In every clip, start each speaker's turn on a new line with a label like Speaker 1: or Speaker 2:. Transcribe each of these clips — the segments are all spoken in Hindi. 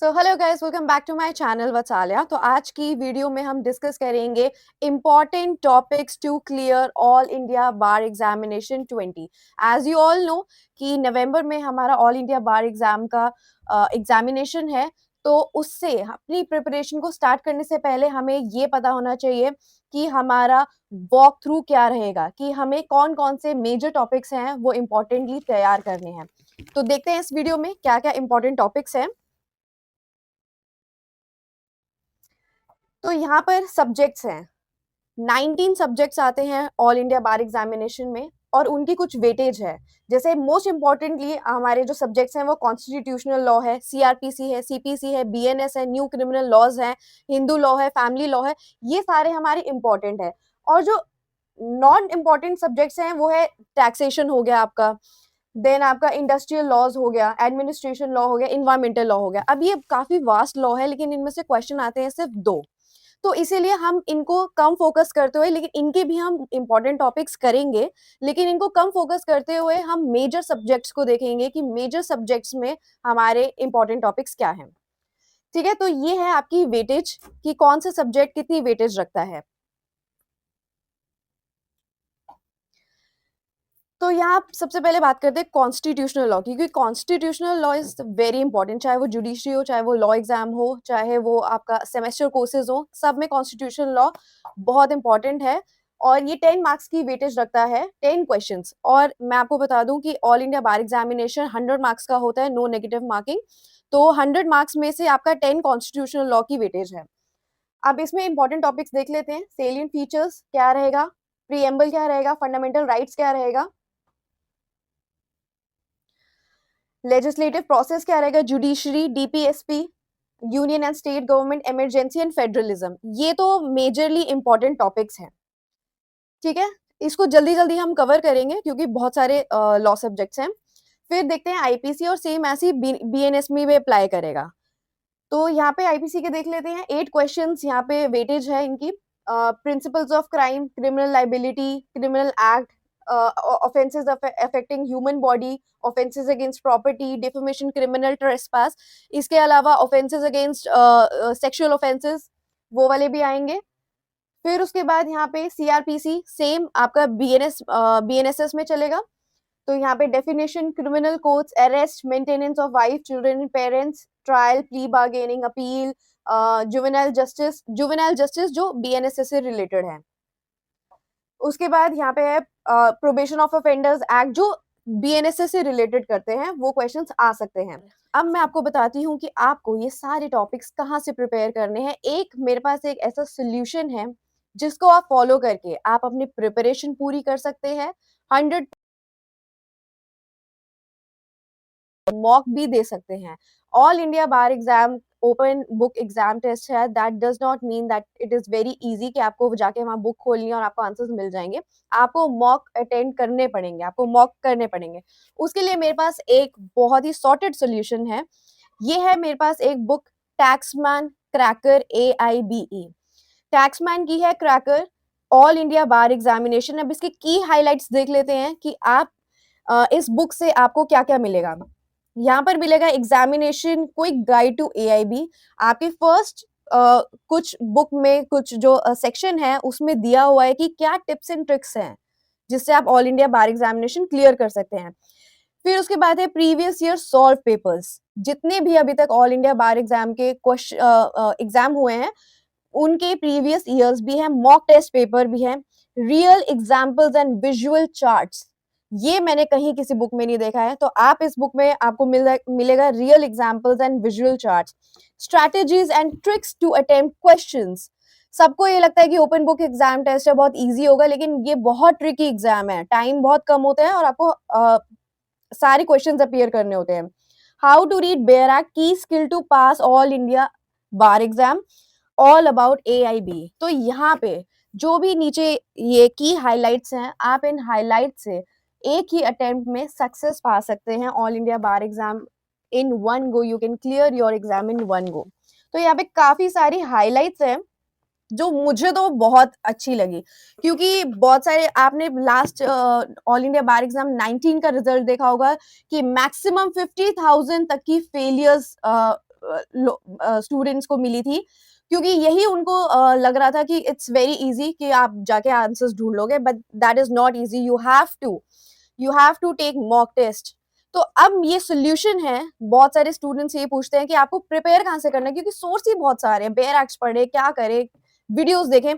Speaker 1: So hello guys, welcome back to my channel Vatsalya. तो आज की वीडियो में हम डिस्कस करेंगे important topics to clear all India bar examination 20। As you all know कि नवंबर में हमारा ऑल इंडिया बार एग्जाम का एग्जामिनेशन है। तो उससे अपनी प्रिपरेशन को स्टार्ट करने से पहले हमें ये पता होना चाहिए कि हमारा वॉक थ्रू क्या रहेगा, कि हमें कौन कौन से मेजर टॉपिक्स हैं वो इम्पोर्टेंटली तैयार करने हैं। तो देखते हैं इस वीडियो में क्या क्या इम्पोर्टेंट टॉपिक्स हैं। तो यहाँ पर सब्जेक्ट्स हैं, 19 सब्जेक्ट्स आते हैं ऑल इंडिया बार एग्जामिनेशन में और उनकी कुछ वेटेज है। जैसे मोस्ट इंपॉर्टेंटली हमारे जो सब्जेक्ट्स हैं वो कॉन्स्टिट्यूशनल लॉ है, सीआरपीसी है, सीपीसी है, बीएनएस है, न्यू क्रिमिनल लॉज है, हिंदू लॉ है, फैमिली लॉ है। ये सारे हमारे इंपॉर्टेंट है। और जो नॉन इम्पॉर्टेंट सब्जेक्ट्स हैं वो है टैक्सेशन हो गया आपका, देन आपका इंडस्ट्रियल लॉज हो गया, एडमिनिस्ट्रेशन लॉ हो गया, इन्वायरमेंटल लॉ हो गया। अब ये काफी वास्ट लॉ है, लेकिन इनमें से क्वेश्चन आते हैं सिर्फ 2। तो इसीलिए हम इनको कम फोकस करते हुए, लेकिन इनके भी हम इंपॉर्टेंट टॉपिक्स करेंगे, लेकिन इनको कम फोकस करते हुए हम मेजर सब्जेक्ट्स को देखेंगे कि मेजर सब्जेक्ट्स में हमारे इंपॉर्टेंट टॉपिक्स क्या हैं। ठीक है, तो ये है आपकी वेटेज कि कौन से सब्जेक्ट कितनी वेटेज रखता है। तो यहाँ सबसे पहले बात करते हैं कॉन्स्टिट्यूशनल लॉ की, क्योंकि constitutional law is very important. चाहे वो जुडिशरी हो, चाहे वो लॉ एग्जाम हो, चाहे वो आपका सेमेस्टर कोर्सेज हो, सब में कॉन्स्टिट्यूशनल लॉ बहुत इंपॉर्टेंट है। और ये 10 मार्क्स की वेटेज रखता है, 10 क्वेश्चंस। और मैं आपको बता दूं कि all India bar examination 100 marks का होता है, नो नेगेटिव मार्किंग। तो 100 मार्क्स में से आपका 10 कॉन्स्टिट्यूशनल लॉ की वेटेज है। अब इसमें इंपॉर्टेंट टॉपिक्स देख लेते हैं। सेलियंट फीचर्स क्या रहेगा, प्रीएम्बल क्या रहेगा, फंडामेंटल राइट्स क्या रहेगा, लेजिस्लेटिव प्रोसेस क्या रहेगा, judiciary, DPSP, union and state government, emergency and federalism. ये तो मेजरली इंपॉर्टेंट टॉपिक्स हैं। ठीक है, इसको जल्दी जल्दी हम कवर करेंगे क्योंकि बहुत सारे लॉ सब्जेक्ट्स हैं। फिर देखते हैं आईपीसी, और सेम ऐसी बीएनएस में भी अप्लाई करेगा। तो यहाँ पे आईपीसी के देख लेते हैं। 8 क्वेश्चंस यहाँ पे वेटेज है इनकी। Principles of crime, criminal liability, criminal act, offences affecting human body, offences against property, defamation, criminal trespass. इसके अलावा ऑफेंसेस अगेंस्ट सेक्सुअल ऑफेंसेस, वो वाले भी आएंगे। फिर उसके बाद यहाँ पे सीआरपीसी सेम आपका बीएनएसएस में चलेगा। तो यहाँ पे definition, criminal codes, arrest, maintenance of wife, children, parents, trial, plea bargaining, appeal, juvenile justice जो बीएनएसएस से रिलेटेड है। उसके बाद यहाँ पे है प्रोबेशन ऑफ ऑफेंडर्स एक्ट, जो बीएनएसएस से रिलेटेड करते हैं, वो क्वेश्चंस आ सकते हैं। अब मैं आपको बताती हूँ कि आपको ये सारे टॉपिक्स कहाँ से प्रिपेयर करने हैं। एक मेरे पास एक ऐसा सोल्यूशन है जिसको आप फॉलो करके आप अपनी प्रिपरेशन पूरी कर सकते हैं, 100 मॉक भी दे सकते हैं। All India bar exam open book exam test है। That does not mean that it is very easy कि आपको जाके वहां बुक खोलनी है और आपको आंसर्स मिल जाएंगे। आपको मॉक अटेंड करने पड़ेंगे, आपको मॉक करने पड़ेंगे। उसके लिए मेरे पास एक बहुत ही सॉर्टेड सोल्यूशन है। ये है मेरे पास एक book, Taxmann cracker AIBE। Taxmann की है cracker all India bar examination. अब इसकी की हाइलाइट्स देख लेते हैं कि आप इस बुक से आपको क्या क्या मिलेगा। यहाँ पर मिलेगा examination quick guide to AIB। आपके फर्स्ट कुछ बुक में कुछ जो सेक्शन है उसमें दिया हुआ है कि क्या टिप्स एंड ट्रिक्स हैं जिससे आप all India bar examination clear कर सकते हैं। फिर उसके बाद है प्रीवियस ईयर सॉल्व पेपर्स। जितने भी अभी तक ऑल इंडिया बार एग्जाम के क्वेश्चन एग्जाम हुए हैं उनके प्रीवियस ईयर्स भी है, मॉक टेस्ट पेपर भी है, real examples and visual charts. ये मैंने कहीं किसी बुक में नहीं देखा है, तो आप इस बुक में आपको मिलेगा real examples and visual charts, strategies and tricks to attempt questions. सबको ये लगता है कि ओपन बुक एग्जाम टेस्ट है, बहुत इजी होगा, लेकिन ये बहुत ट्रिकी एग्जाम है। टाइम बहुत कम होता है और आपको सारे क्वेश्चंस अपीयर करने होते हैं। How to read bare act, की skill to pass all India bar exam, all about AIB। तो यहाँ पे जो भी नीचे ये की हाइलाइट्स हैं, आप इन हाइलाइट से एक ही अटेम्प्ट में सक्सेस पा सकते हैं all India bar exam in one go. You can clear your exam in one go. तो यहाँ पे काफी सारी हाइलाइट्स हैं जो मुझे तो बहुत अच्छी लगी, क्योंकि बहुत सारे आपने last all India bar exam 19 का रिजल्ट देखा होगा कि मैक्सिमम 50,000 तक की फेलियर्स स्टूडेंट्स को मिली थी, क्योंकि यही उनको लग रहा था कि इट्स वेरी ईज़ी कि आप जाके आंसर्स ढूँढ लोगे, but that is not easy, you have to take mock test. तो अब ये सॉल्यूशन है, बहुत सारे स्टूडेंट्स ये पूछते हैं कि आपको प्रिपेयर कहाँ से करना है, क्योंकि सोर्स ही बहुत सारे हैं, बेयर एक्ट्स पढ़े, क्या करें, वीडियोज़ देखें,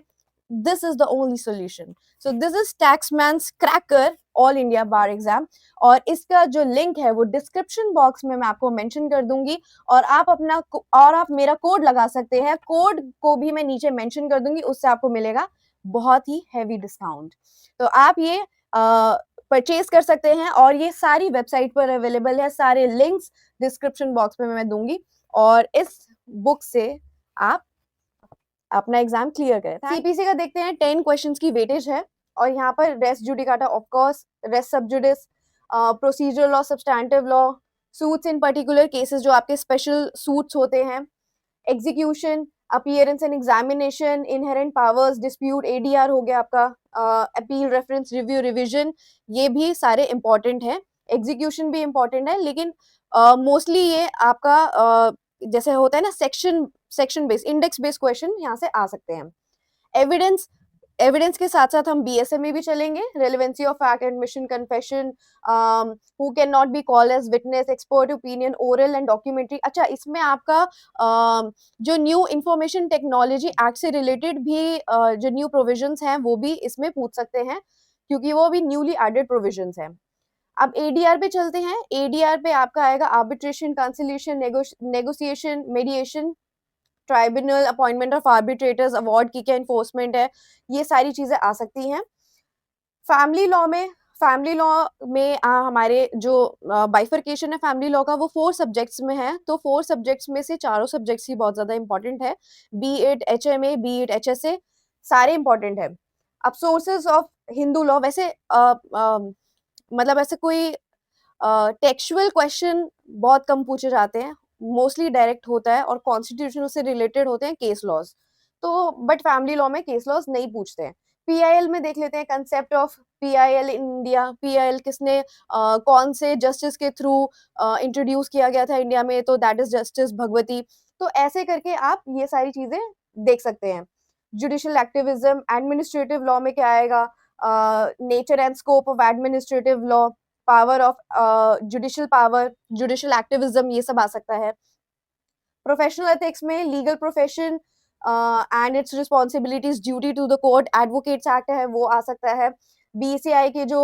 Speaker 1: this is the only solution. So this is Taxmann's cracker all India bar exam, और इसका जो लिंक है वो डिस्क्रिप्शन बॉक्स में मैं आपको मेंशन कर दूँगी, और आप मेरा कोड लगा सकते हैं, कोड को भी मैं नीचे मेंशन कर दूँगी, उससे आपको मिलेगा बहुत ही हेवी डिस्काउंट। तो आप ये परचेज़ कर सकते हैं, और ये सारी वेबसाइट पर अवेलेबल है, सारे लिंक्स डिस्क्रिप्शन बॉक्स में मैं दूँगी, और इस बुक से आप अपना एग्ज़ाम क्लियर करें। सीपीसी का देखते हैं, 10 क्वेश्चंस की वेटेज है, और यहाँ पर res judicata of course, res sub judice, procedural law, substantive law, suits in particular cases जो आपके स्पेशल सूट्स होते हैं, execution, appearance and examination, inherent powers, dispute, ADR हो गया आपका, अपील, रेफरेंस, रिव्यू, रिवीजन, ये भी सारे इंपॉर्टेंट हैं। एग्जीक्यूशन भी इंपॉर्टेंट है, लेकिन मोस्टली ये आपका जैसे होता है ना section based, index based question यहाँ से आ सकते हैं। एविडेंस, एविडेंस के साथ साथ हम बीएसएमए भी चलेंगे, relevancy of fact, admission, confession, who can not be called as witness, expert opinion, oral and documentary. अच्छा, इसमें आपका जो न्यू इंफॉर्मेशन टेक्नोलॉजी एक्ट से रिलेटेड भी जो न्यू प्रोविजंस हैं वो भी इसमें पूछ सकते हैं, क्योंकि वो भी न्यूली एडेड प्रोविजंस हैं। अब एडीआर पे चलते हैं, एडीआर पे आपका आएगा arbitration, conciliation, negotiation, मेडिएशन, tribunal, appointment of arbitrators, award की क्या एनफोर्समेंट है, ये सारी चीजें आ सकती हैं। फैमिली लॉ में हमारे जो बाइफर्केशन है फैमिली लॉ का, वो 4 सब्जेक्ट्स में है, तो 4 सब्जेक्ट्स में से चारों सब्जेक्ट्स ही बहुत ज्यादा इंपॉर्टेंट है, be it HMA, be it HSA, सारे इंपॉर्टेंट है। अब सोर्सेज ऑफ हिंदू लॉ, वैसे मतलब ऐसे कोई टेक्सचुअल क्वेश्चन बहुत कम पूछे जाते हैं, मोस्टली डायरेक्ट होता है, और कॉन्स्टिट्यूशन से रिलेटेड होते हैं केस लॉज, तो बट फैमिली लॉ में केस लॉज नहीं पूछते हैं। पीआईएल में देख लेते हैं, concept of PIL in India, PIL किसने कौन से जस्टिस के थ्रू इंट्रोड्यूस किया गया था इंडिया में, तो दैट इज जस्टिस भगवती। तो ऐसे करके आप ये सारी चीजें देख सकते हैं। जुडिशियल एक्टिविज्म, एडमिनिस्ट्रेटिव लॉ में क्या आएगा, nature and scope of administrative law, power of judicial power, judicial activism, ये सब आ सकता है। प्रोफेशनल एथिक्स में legal profession and its responsibilities, duty to the court, advocates act है वो आ सकता है। बीसीआई के जो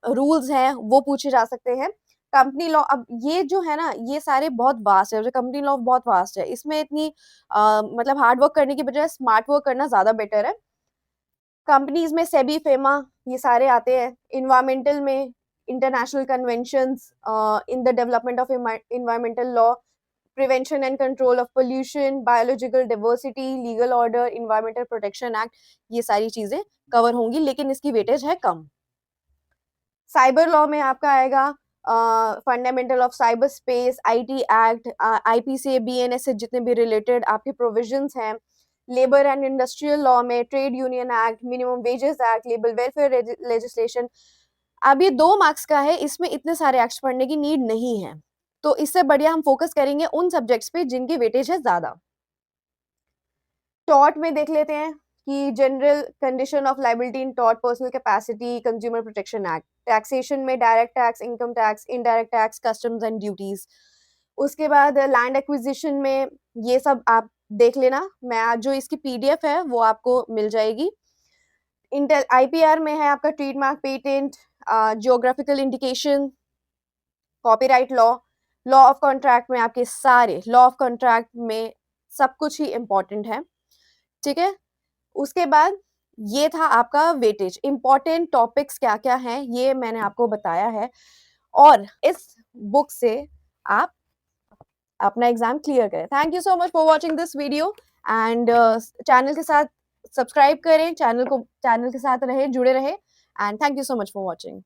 Speaker 1: रूल्स हैं वो पूछे जा सकते हैं। कंपनी लॉ, अब ये जो है ना, ये सारे बहुत वास्ट है, कंपनी लॉ बहुत वास्ट है, इसमें इतनी मतलब हार्ड वर्क करने की बजाय स्मार्ट वर्क करना ज्यादा बेटर है। कंपनीज में सेबी, फेमा, ये सारे आते हैं। इन्वायरमेंटल में international conventions in the development of environmental law, prevention and control of pollution, biological diversity, legal order, environmental protection act, ये सारी चीजें कवर होंगी, लेकिन इसकी वेटेज है कम। साइबर लॉ में आपका आएगा fundamental of cyber space, IT act, IPC, BNS से जितने भी रिलेटेड आपके प्रोविजंस हैं। लेबर एंड इंडस्ट्रियल लॉ में trade union act, minimum wages act, labour welfare legislation. अब ये 2 मार्क्स का है, इसमें इतने सारे एक्ट्स पढ़ने की नीड नहीं है, तो इससे बढ़िया हम फोकस करेंगे उन सब्जेक्ट्स पे जिनकी वेटेज है ज्यादा। टॉर्ट में देख लेते हैं कि general condition of liability in tort, personal capacity, consumer protection act. Taxation में direct tax, income tax, indirect tax, customs and duties. उसके बाद लैंड एक्विजिशन में ये सब आप देख लेना, मैं जो इसकी पीडीएफ है वो आपको मिल जाएगी। इंटेल आईपीआर में है आपका trademark, patent, geographical indication, copyright law. Law of contract में आपके सारे लॉ ऑफ कॉन्ट्रैक्ट में सब कुछ ही इंपॉर्टेंट है, ठीक है। उसके बाद ये था आपका वेटेज, इंपॉर्टेंट टॉपिक्स क्या क्या हैं ये मैंने आपको बताया है, और इस बुक से आप अपना एग्जाम क्लियर करें। Thank you so much for watching this video, and channel के साथ सब्सक्राइब करें, चैनल के साथ रहे, जुड़े रहे, and thank you so much for watching.